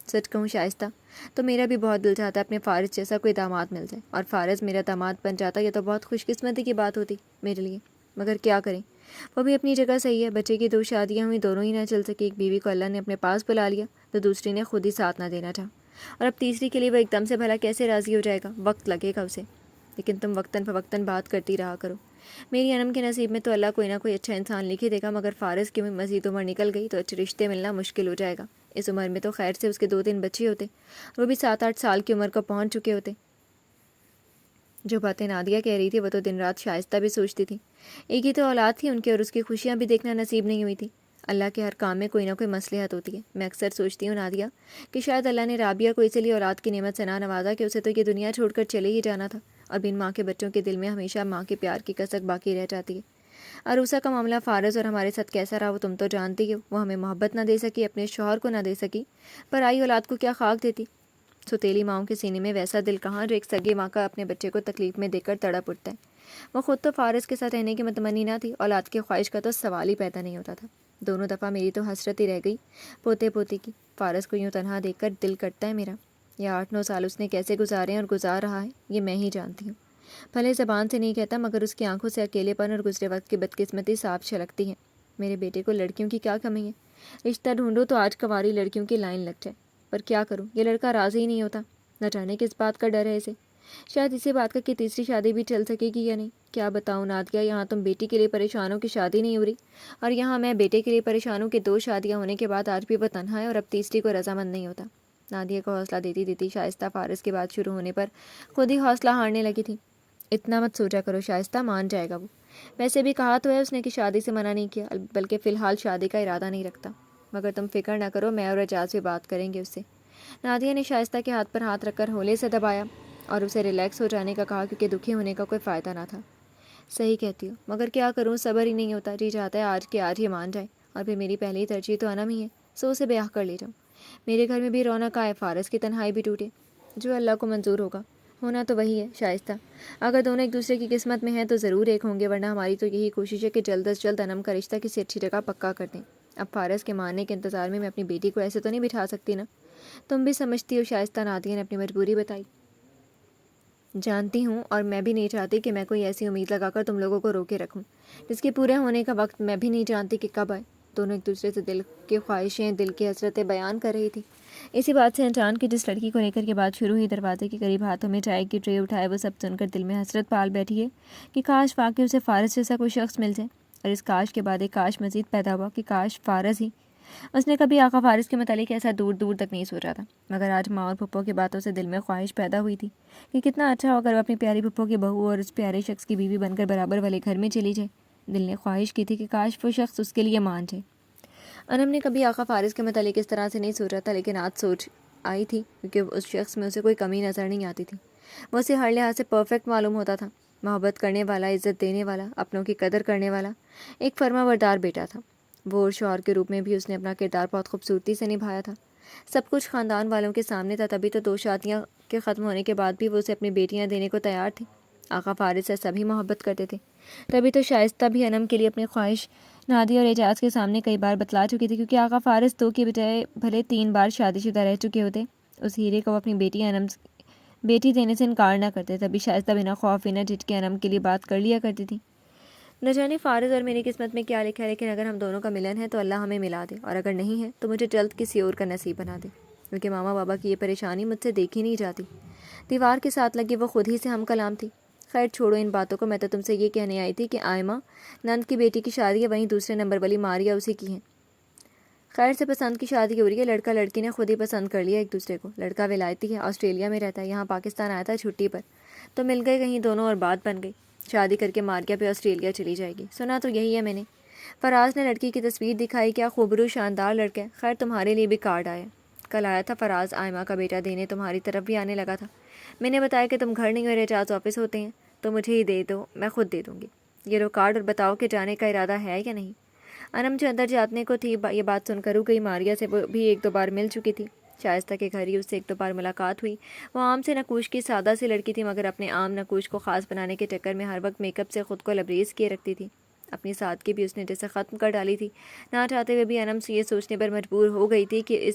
S1: سچ کہوں شائستہ، تو میرا بھی بہت دل چاہتا ہے اپنے فارس جیسا کوئی داماد مل جائے، اور فارس میرا داماد بن جاتا. یہ تو بہت خوش قسمتی کی بات ہوتی میرے لیے، مگر کیا کریں، وہ بھی اپنی جگہ صحیح ہے، بچے کی 2 شادیاں ہوئیں، دونوں ہی نہ چل سکی، ایک بیوی کو اللہ نے اپنے پاس بلا لیا تو دوسری نے خود ہی ساتھ نہ دینا چاہا، اور اب تیسری کے لیے وہ ایک دم سے بھلا کیسے راضی ہو جائے گا، وقت لگے گا اسے، لیکن تم وقتاً فوقتاً بات کرتی رہا کرو۔ میری انم کے نصیب میں تو اللہ کوئی نہ کوئی اچھا انسان لکھ ہی دے گا، مگر فارس کی مزید عمر نکل گئی تو اچھے رشتے ملنا مشکل ہو جائے گا۔ اس عمر میں تو خیر سے اس کے 2-3 بچے ہوتے، وہ بھی 7-8 سال کی عمر کو پہنچ چکے ہوتے۔ جو باتیں نادیہ کہہ رہی تھی وہ تو دن رات شائستہ بھی سوچتی تھی، ایک ہی تو اولاد تھی ان کی، اور اس کی خوشیاں بھی دیکھنا نصیب نہیں ہوئی تھی۔ اللہ کے ہر کام میں کوئی نہ کوئی مصلحت ہوتی ہے۔ میں اکثر سوچتی ہوں نادیہ کہ شاید اللہ نے رابعہ کو اسی لیے اولاد کی نعمت سے نہ نوازا کہ اسے تو یہ دنیا چھوڑ کر چلے ہی جانا تھا، اور بن ماں کے بچوں کے دل میں ہمیشہ ماں کے پیار کی کسک باقی رہ جاتی ہے۔ عروسہ کا معاملہ فارض اور ہمارے ساتھ کیسا رہا وہ تم تو جانتی ہو، وہ ہمیں محبت نہ دے سکی، اپنے شوہر کو نہ دے سکی، پر آئی اولاد کو کیا خاک دیتی۔ ستیلی ماؤں کے سینے میں ویسا دل کہاں جو ایک سگی ماں کا اپنے بچے کو تکلیف میں دیکھ کر تڑپ اٹھتا ہے۔ وہ خود تو فارس کے ساتھ رہنے کی متمنی نہ تھی، اولاد کی خواہش کا تو سوال ہی پیدا نہیں ہوتا تھا۔ دونوں دفعہ میری تو حسرت ہی رہ گئی پوتے پوتی کی۔ فارس کو یوں تنہا دیکھ کر دل کٹتا ہے میرا۔ یہ 8-9 سال اس نے کیسے گزارے ہیں اور گزار رہا ہے یہ میں ہی جانتی ہوں۔ بھلے زبان سے نہیں کہتا مگر اس کی آنکھوں سے اکیلے پن اور گزرے وقت کی بدقسمتی صاف چھلکتی ہے۔ میرے بیٹے کو لڑکیوں کی کیا کمی ہے، رشتہ ڈھونڈو تو آج کنواری لڑکیوں کی لائن لگ جائے، پر کیا کروں یہ لڑکا راضی ہی نہیں ہوتا، نہ جانے کس بات کا ڈر ہے اسے، شاید اسی بات کا کہ تیسری شادی بھی چل سکے گی یا نہیں۔ کیا بتاؤں نادیہ، یہاں تم بیٹی کے لیے پریشان ہو کہ شادی نہیں ہو رہی، اور یہاں میں بیٹے کے لیے پریشان ہوں کہ 2 شادیاں ہونے کے بعد آج بھی وہ تنہا ہے اور اب تیسری کو رضامند نہیں ہوتا۔ نادیہ کو حوصلہ دیتی دیتی شائستہ فارس کی بات شروع ہونے پر خود ہی حوصلہ ہارنے لگی تھی۔ اتنا مت سوچا کرو شائستہ، مان جائے گا وہ، ویسے بھی کہا تو ہے اس نے کہ شادی سے منع نہیں کیا، بلکہ فی الحال شادی کا ارادہ نہیں رکھتا، مگر تم فکر نہ کرو، میں اور اعجاز بھی بات کریں گے اس سے۔ نادیہ نے شائستہ کے ہاتھ پر ہاتھ رکھ کر ہولے سے دبایا اور اسے ریلیکس ہو جانے کا کہا، کیونکہ دکھی ہونے کا کوئی فائدہ نہ تھا۔ صحیح کہتی ہو، مگر کیا کروں، صبر ہی نہیں ہوتا، جی چاہتا ہے آج کے آج ہی مان جائے، اور پھر میری پہلی ترجیح تو انم ہی ہے، سو اسے بیاہ کر لے جاؤں، میرے گھر میں بھی رونق آئے، فارس کی تنہائی بھی ٹوٹے، جو اللہ کو منظور ہوگا، ہونا تو وہی ہے۔ شائستہ، اگر دونوں ایک دوسرے کی قسمت میں ہیں تو ضرور ایک ہوں گے، ورنہ ہماری تو یہی کوشش ہے کہ جلد از جلد انم کا رشتہ کسی اچھی جگہ پکا کر دیں۔ اب فارس کے ماننے کے انتظار میں اپنی بیٹی کو ایسے تو نہیں بٹھا سکتی نا۔ تم بھی سمجھتی ہو شائستہ، نادیہ نے اپنی مجبوری بتائی۔ جانتی ہوں، اور میں بھی نہیں چاہتی کہ میں کوئی ایسی امید لگا کر تم لوگوں کو روکے رکھوں جس کے پورے ہونے کا وقت میں بھی نہیں جانتی کہ کب آئے۔ دونوں ایک دوسرے سے دل کی خواہشیں، دل کی حسرتیں بیان کر رہی تھی۔ اسی بات سے انجان کی جس لڑکی کو لے کر کے بات شروع ہوئی، دروازے کے قریب ہاتھوں میں چائے کی ٹرے اٹھائے وہ سب سن کر دل میں حسرت پال بیٹھی ہے کہ کاش واقعی اسے فارس جیسا کوئی شخص مل جائے، اور اس کاش کے بعد ایک کاش مزید پیدا ہوا کہ کاش فارس ہی۔ اس نے کبھی آقا فارس کے متعلق ایسا دور دور تک نہیں سوچا تھا، مگر آج ماں اور پھپھو کی باتوں سے دل میں خواہش پیدا ہوئی تھی کہ کتنا اچھا ہو اگر وہ اپنی پیاری پھپھو کی بہو اور اس پیارے شخص کی بیوی بن کر برابر والے گھر میں چلی جائے۔ دل نے خواہش کی تھی کہ کاش وہ شخص اس کے لیے مان جائے۔ انم نے کبھی آقا فارس کے متعلق اس طرح سے نہیں سوچا تھا، لیکن آج سوچ آئی تھی کیونکہ اس شخص میں اسے کوئی کمی نظر نہیں آتی تھی۔ وہ اسے ہر لحاظ سے پرفیکٹ معلوم ہوتا تھا، محبت کرنے والا، عزت دینے والا، اپنوں کی قدر کرنے والا، ایک فرما بردار بیٹا تھا وہ، اور شوہر کے روپ میں بھی اس نے اپنا کردار بہت خوبصورتی سے نبھایا تھا۔ سب کچھ خاندان والوں کے سامنے تھا، تبھی تو 2 شادیاں کے ختم ہونے کے بعد بھی وہ اسے اپنی بیٹیاں دینے کو تیار تھے۔ آقا فارس سے سبھی محبت کرتے تھے، تبھی تو شائستہ بھی انم کے لیے اپنی خواہش نادیہ اور اعجاز کے سامنے کئی بار بتلا چکی تھی، کیونکہ آقا فارس 2 کے بجائے بھلے 3 بار شادی شدہ رہ چکے ہوتے، اس ہیرے کو اپنی بیٹی دینے سے انکار نہ کرتے، تبھی شائستہ بنا خوف بنا جھجکے انم کے لیے بات کر لیا کرتی تھی۔ نہ جانے فارس اور میری قسمت میں کیا لکھا ہے، لیکن اگر ہم دونوں کا ملن ہے تو اللہ ہمیں ملا دے، اور اگر نہیں ہے تو مجھے جلد کسی اور کا نصیب بنا دے، کیونکہ ماما بابا کی یہ پریشانی مجھ سے دیکھی نہیں جاتی۔ دیوار کے ساتھ لگی وہ خود ہی سے ہم کلام تھی۔ خیر چھوڑو ان باتوں کو، میں تو تم سے یہ کہنے آئی تھی کہ آئمہ نند کی بیٹی کی شادی ہے، وہیں دوسرے نمبر والی ماریا اسی کی ہے۔ خیر سے پسند کی شادی ہو رہی ہے، لڑکا لڑکی نے خود ہی پسند کر لیا ایک دوسرے کو، لڑکا ولایتی ہے، آسٹریلیا میں رہتا ہے، یہاں پاکستان آیا تھا چھٹی پر، تو مل گئے کہیں دونوں اور بات بن گئی، شادی کر کے ماریا پہ آسٹریلیا چلی جائے گی، سنا تو یہی ہے میں نے۔ فراز نے لڑکی کی تصویر دکھائی، کیا خوبرو شاندار لڑکا ہے، خیر تمہارے لیے بھی کارڈ آیا، کل آیا تھا فراز آئمہ کا بیٹا دینے، تمہاری طرف بھی آنے لگا تھا، میں نے بتایا کہ تم گھر نہیں اور اعجاز آفس ہوتے ہیں تو مجھے ہی دے دو، میں خود دے دوں گی، یہ لو کارڈ، اور بتاؤ کہ جانے کا ارادہ ہے یا نہیں۔ انم جو اندر جانے کو تھی یہ بات سن کر رک گئی، ماریا سے وہ بھی 1-2 بار مل چکی تھی، شائستہ کے گھر ہی اس سے 1-2 بار ملاقات ہوئی، وہ عام سے نقوش کی سادہ سی لڑکی تھی، مگر اپنے عام نقوش کو خاص بنانے کے چکر میں ہر وقت میک اپ سے خود کو لبریز کیے رکھتی تھی، اپنی سادگی بھی اس نے جیسے ختم کر ڈالی تھی، نہ چاہتے ہوئے بھی انم سے یہ سوچنے پر مجبور ہو گئی تھی کہ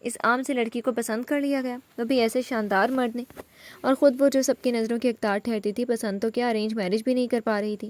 S1: اس عام سے لڑکی کو پسند کر لیا گیا، وہ بھی ایسے شاندار مرد نے، اور خود وہ جو سب کی نظروں کی حقدار ٹھہرتی تھی، پسند تو کیا ارینج میرج بھی نہیں کر پا رہی تھی۔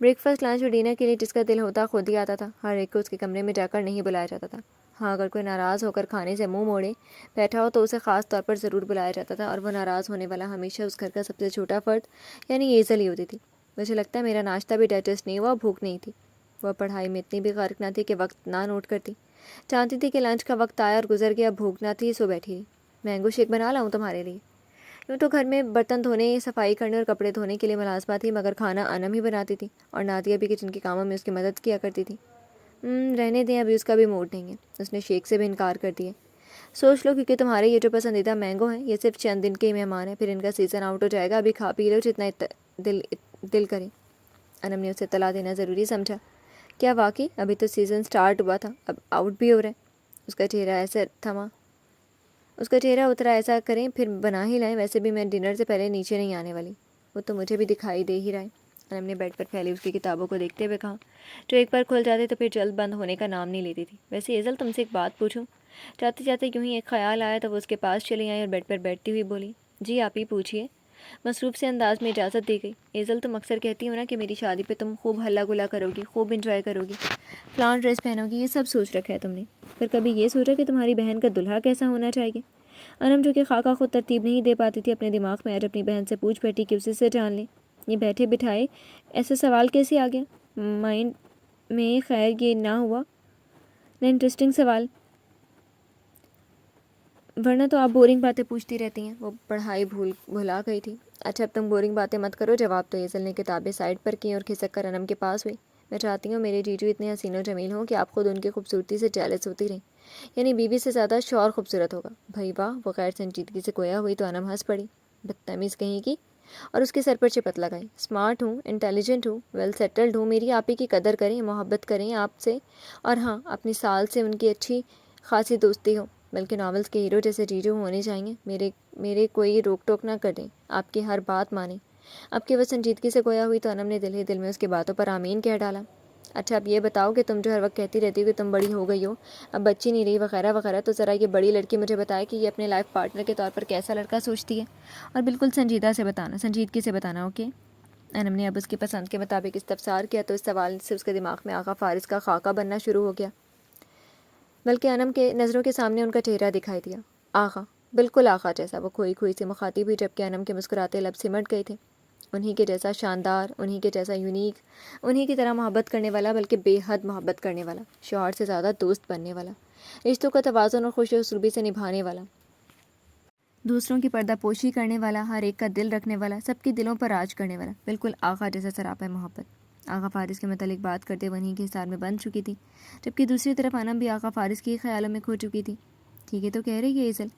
S1: بریک فاسٹ، لنچ اور ڈنر کے لیے جس کا دل ہوتا خود ہی آتا تھا، ہر ایک کو اس کے کمرے میں جا کر نہیں بلایا جاتا تھا۔ ہاں، اگر کوئی ناراض ہو کر کھانے سے منہ موڑے بیٹھا ہو تو اسے خاص طور پر ضرور بلایا جاتا تھا، اور وہ ناراض ہونے والا ہمیشہ اس گھر کا سب سے چھوٹا فرد یعنی ایزل ہی ہوتی تھی۔ مجھے لگتا ہے میرا ناشتہ بھی ڈائجسٹ نہیں ہوا، بھوک نہیں تھی۔ وہ پڑھائی میں اتنی بھی غرق نہ تھی کہ وقت نہ نوٹ کرتی، جانتی تھی کہ لنچ کا وقت آیا اور گزر گیا، بھوک نہ تھی، سو بیٹھی رہی۔ مینگو شیک بنا لاؤں تمہارے لیے؟ یوں تو گھر میں برتن دھونے، صفائی کرنے اور کپڑے دھونے کے لیے ملازمہ تھی، مگر کھانا انم ہی بناتی تھی، اور نادیہ بھی کچن کے کاموں میں اس کی مدد کیا کرتی تھی۔ رہنے دیں، ابھی اس کا بھی موڈ نہیں ہے، اس نے شیک سے بھی انکار کر دیا۔ سوچ لو، کیونکہ تمہارے یہ جو پسندیدہ مینگو ہیں یہ صرف چند دن کے ہی مہمان ہیں، پھر ان کا سیزن آؤٹ ہو جائے گا، ابھی کھا پی لو جتنا دل کرے۔ انم نے اسے اطلاع دینا ضروری سمجھا۔ کیا واقعی؟ ابھی تو سیزن سٹارٹ ہوا تھا، اب آؤٹ بھی ہو رہا ہے۔ اس کا چہرہ اترا، ایسا کریں پھر بنا ہی لائیں، ویسے بھی میں ڈنر سے پہلے نیچے نہیں آنے والی۔ وہ تو مجھے بھی دکھائی دے ہی رہا ہے، انم نے بیڈ پر پھیلی اس کی کتابوں کو دیکھتے ہوئے کہا، جو ایک بار کھل جاتے تو پھر جلد بند ہونے کا نام نہیں لیتی تھی۔ ویسے ایزل، تم سے ایک بات پوچھوں؟ جاتے جاتے یوں ہی ایک خیال آیا تو وہ اس کے پاس چلی آئی اور بیڈ پر بیٹھتی ہوئی بولی، جی آپ ہی پوچھیے۔ مصروف سے انداز میں اجازت دی گئی۔ ایزل، تم اکثر کہتی ہو نا کہ میری شادی پہ تم خوب ہلا گلا کرو گی، خوب انجوائے کرو گی، فلان ڈریس پہنو گی، یہ سب سوچ رکھا ہے تم نے، پھر کبھی یہ سوچا کہ تمہاری بہن کا دلہا کیسا ہونا چاہیے؟ انم، جو کہ خاکہ خود ترتیب نہیں دے پاتی تھی، اپنے دماغ میں آج اپنی بہن سے پوچھ بیٹھی کہ اسی سے جان لیں۔ یہ بیٹھے بٹھائے ایسا سوال کیسے آ گیا مائنڈ میں؟ خیر، یہ نہ ہوا نہ انٹرسٹنگ سوال، ورنہ تو آپ بورنگ باتیں پوچھتی رہتی ہیں۔ وہ پڑھائی بھلا گئی تھی۔ اچھا، اب تم بورنگ باتیں مت کرو، جواب تو ایزل نے کتابیں سائڈ پر کی اور کھسک کر انم کے پاس ہوئی۔ میں چاہتی ہوں میرے جیجو اتنے حسین و جمیل ہوں کہ آپ خود ان کی خوبصورتی سے جیلس ہوتی رہیں، یعنی بیوی سے زیادہ شوہر خوبصورت ہوگا۔ بھائی واہ! وہ غیر سنجیدگی سے گویا ہوئی تو انم ہنس پڑی، بدتمیز کہیں کی، اور اس کے سر پر چپت لگائی۔ اسمارٹ ہوں، انٹیلیجنٹ ہوں، ویل سیٹلڈ ہوں، میری آپی کی قدر کریں، محبت کریں آپ سے، اور ہاں، اپنی سال سے ان کی اچھی خاصی دوستی ہو، بلکہ ناولز کے ہیرو جیسے جیجو ہونے چاہیے۔ میرے کوئی روک ٹوک نہ کر دیں، آپ کی ہر بات مانیں۔ اب کہ وہ سنجیدگی سے گویا ہوئی تو انم نے دل ہی دل میں اس کی باتوں پر آمین کہہ ڈالا۔ اچھا، اب یہ بتاؤ کہ تم جو ہر وقت کہتی رہتی ہو کہ تم بڑی ہو گئی ہو، اب بچی نہیں رہی وغیرہ وغیرہ، تو ذرا یہ بڑی لڑکی مجھے بتائے کہ یہ اپنے لائف پارٹنر کے طور پر کیسا لڑکا سوچتی ہے، اور بالکل سنجیدگی سے بتانا، اوکے؟ انم نے اب اس کی پسند کے مطابق استفسار کیا تو اس سوال سے اس کے دماغ میں آغا فارس کا خاکہ بننا شروع ہو گیا، بلکہ انم کے نظروں کے سامنے ان کا چہرہ دکھائی دیا۔ آغا، بالکل آغا جیسا، وہ کھوئی کھوئی سے مخاطب ہوئی، جبکہ انم کے مسکراتے لب سمٹ گئے تھے۔ انہی کے جیسا شاندار، انہی کے جیسا یونیک، انہی کی طرح محبت کرنے والا، بلکہ بے حد محبت کرنے والا، شوہر سے زیادہ دوست بننے والا، رشتوں کا توازن اور خوش اسلوبی سے نبھانے والا، دوسروں کی پردہ پوشی کرنے والا، ہر ایک کا دل رکھنے والا، سب کے دلوں پر راج کرنے والا، بالکل آغا جیسا سراپا محبت۔ آغا فارس کے متعلق بات کرتے وہ انہی کے حصار میں بن چکی تھی، جبکہ دوسری طرف انم بھی آغا فارس کے خیالوں میں کھو چکی تھی۔ ٹھیک ہے، تو کہہ رہی ہے ایزل،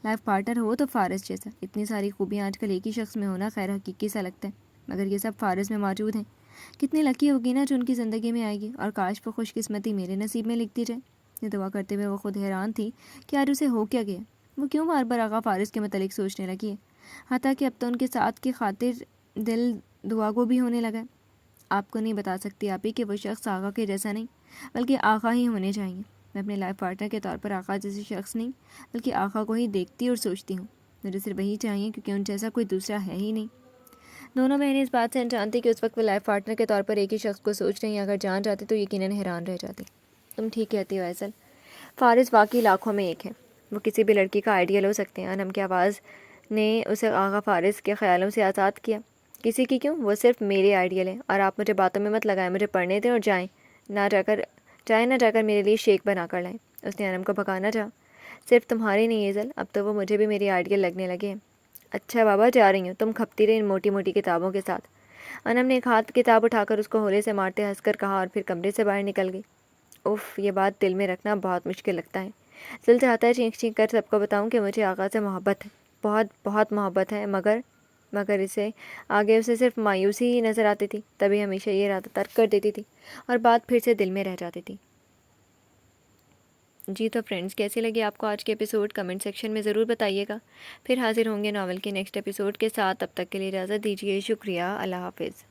S1: لائف پارٹنر ہو تو فارس جیسا۔ اتنی ساری خوبیاں آج کل ایک ہی شخص میں ہونا خیر حقیقی سا لگتا ہے، مگر یہ سب فارس میں موجود ہیں۔ کتنی لکی ہوگی نا جو ان کی زندگی میں آئے گی، اور کاش وہ خوش قسمتی میرے نصیب میں لکھتی جائے۔ یہ دعا کرتے ہوئے وہ خود حیران تھی کہ آج اسے ہو کیا گیا، وہ کیوں بار بار آغا فارس کے متعلق سوچنے لگی ہے، حتیٰ کہ اب تو ان کے ساتھ کی خاطر دل دعا گو بھی ہونے لگا ہے۔ آپ کو نہیں بتا سکتی آپی کہ وہ شخص آغا کے جیسا نہیں، بلکہ آغا ہی ہونے چاہیے۔ میں اپنے لائف پارٹنر کے طور پر آغا جیسے شخص نہیں، بلکہ آغا کو ہی دیکھتی اور سوچتی ہوں۔ مجھے صرف وہی چاہیے، کیونکہ ان جیسا کوئی دوسرا ہے ہی نہیں۔ دونوں بہنیں اس بات سے انجان تھی کہ اس وقت وہ لائف پارٹنر کے طور پر ایک ہی شخص کو سوچ رہی ہیں، اگر جان جاتی تو یقیناً حیران رہ جاتی۔ تم ٹھیک کہتی ہو ایزل، فارس واقعی لاکھوں میں ایک ہے، وہ کسی بھی لڑکی کا آئیڈیل ہو سکتے ہیں۔ انم کی آواز نے اسے آغا فارس کے خیالوں سے آزاد کیا۔ کسی کی کیوں، وہ صرف میرے آئیڈیل ہیں، اور آپ مجھے باتوں میں مت لگائیں، مجھے پڑھنے دیں اور جائیں نہ جا کر میرے لیے شیک بنا کر لائیں۔ اس نے انم کو بھگانا چاہا۔ صرف تمہاری نہیں ایزل، اب تو وہ مجھے بھی میری آئیڈیل لگنے لگے ہیں۔ اچھا بابا، جا رہی ہوں، تم کھپتی رہی ان موٹی موٹی کتابوں کے ساتھ۔ انم نے ایک ہاتھ کتاب اٹھا کر اس کو ہولے سے مارتے ہنس کر کہا، اور پھر کمرے سے باہر نکل گئی۔ اف، یہ بات دل میں رکھنا بہت مشکل لگتا ہے۔ دل چاہتا ہے چینک چینک کر سب کو بتاؤں کہ مجھے آغا سے محبت ہے، بہت بہت محبت ہے، مگر اسے آگے اسے صرف مایوسی ہی نظر آتی تھی، تبھی ہمیشہ یہ ارادہ ترک کر دیتی تھی، اور بات پھر سے دل میں رہ جاتی تھی۔ جی تو فرینڈز، کیسی لگی آپ کو آج کے ایپیسوڈ؟ کمنٹ سیکشن میں ضرور بتائیے گا۔ پھر حاضر ہوں گے ناول کے نیکسٹ ایپیسوڈ کے ساتھ، تب تک کے لیے اجازت دیجیے، شکریہ، اللہ حافظ۔